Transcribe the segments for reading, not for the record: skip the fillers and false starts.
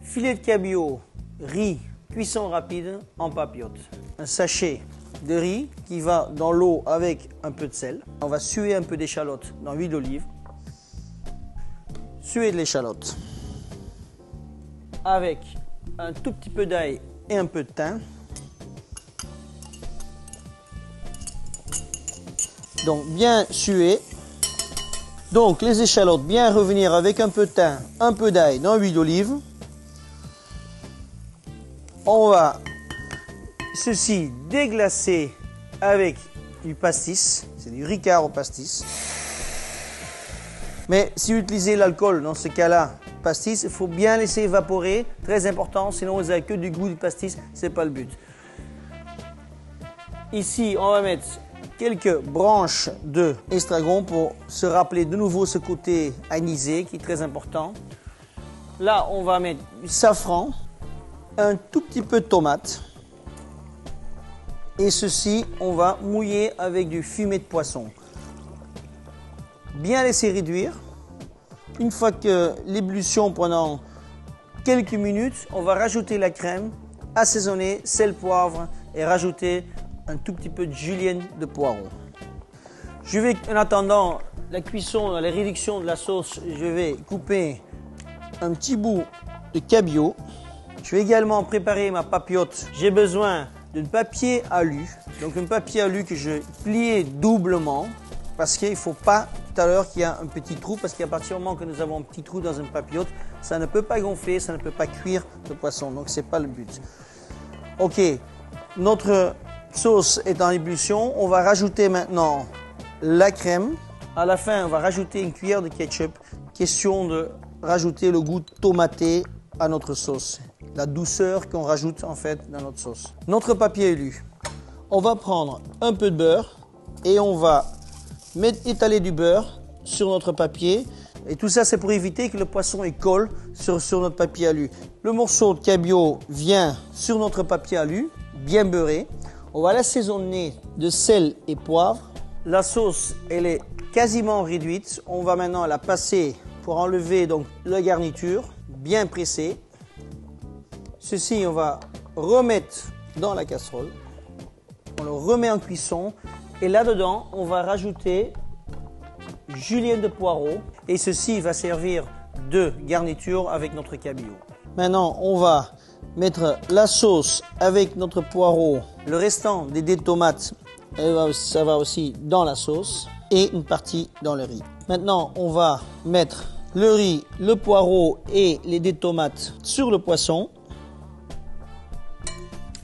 filet de cabillaud, riz, cuisson rapide en papillote. Un sachet de riz qui va dans l'eau avec un peu de sel. On va suer un peu d'échalote dans l'huile d'olive. Suer de l'échalote avec un tout petit peu d'ail et un peu de thym. Donc bien suer. Donc les échalotes bien revenir avec un peu de thym, un peu d'ail dans l'huile d'olive. On va ceci déglacer avec du pastis, c'est du ricard au pastis. Mais si vous utilisez l'alcool dans ce cas-là, pastis, il faut bien laisser évaporer, très important, sinon vous n'avez que du goût du pastis, ce n'est pas le but. Ici, on va mettre quelques branches d'estragon pour se rappeler de nouveau ce côté anisé qui est très important. Là, on va mettre du safran, un tout petit peu de tomate. Et ceci, on va mouiller avec du fumet de poisson. Bien laisser réduire. Une fois que l'ébullition pendant quelques minutes, on va rajouter la crème, assaisonner, sel, poivre et rajouter un tout petit peu de julienne de poireau. Je vais, en attendant la cuisson, la réduction de la sauce, je vais couper un petit bout de cabillaud. Je vais également préparer ma papillote. J'ai besoin d'un papier alu. Donc un papier alu que je plie doublement parce qu'il ne faut pas tout à l'heure qu'il y a un petit trou parce qu'à partir du moment que nous avons un petit trou dans une papillote, ça ne peut pas gonfler, ça ne peut pas cuire le poisson. Donc ce n'est pas le but. Ok, notre sauce est en ébullition. On va rajouter maintenant la crème. À la fin, on va rajouter une cuillère de ketchup. Question de rajouter le goût tomaté à notre sauce. La douceur qu'on rajoute en fait dans notre sauce. Notre papier alu. On va prendre un peu de beurre et on va étaler du beurre sur notre papier. Et tout ça, c'est pour éviter que le poisson colle sur notre papier alu. Le morceau de cabillaud vient sur notre papier alu, bien beurré. On va l'assaisonner de sel et poivre. La sauce, elle est quasiment réduite. On va maintenant la passer pour enlever donc la garniture, bien pressée. Ceci, on va remettre dans la casserole. On le remet en cuisson. Et là-dedans, on va rajouter julienne de poireau. Et ceci va servir de garniture avec notre cabillaud. Maintenant, on va mettre la sauce avec notre poireau. Le restant des dés de tomates, ça va aussi dans la sauce. Et une partie dans le riz. Maintenant, on va mettre le riz, le poireau et les dés de tomates sur le poisson.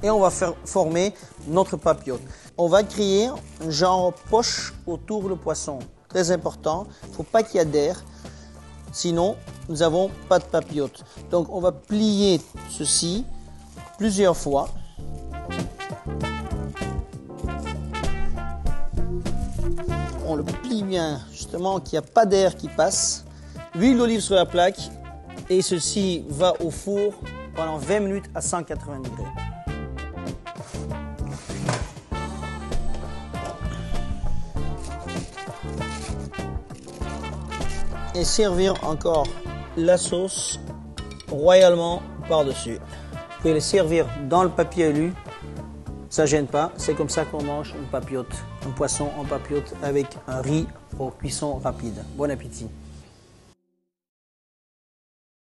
Et on va faire former notre papillote. On va créer un genre poche autour du poisson. Très important, il ne faut pas qu'il y ait d'air, sinon nous n'avons pas de papillote. Donc on va plier ceci plusieurs fois. On le plie bien, justement qu'il n'y a pas d'air qui passe. Huile d'olive sur la plaque et ceci va au four pendant 20 minutes à 180 degrés. Et servir encore la sauce royalement par-dessus. Vous pouvez le servir dans le papier alu, ça ne gêne pas. C'est comme ça qu'on mange une papillote, un poisson en papillote avec un riz pour cuisson rapide. Bon appétit!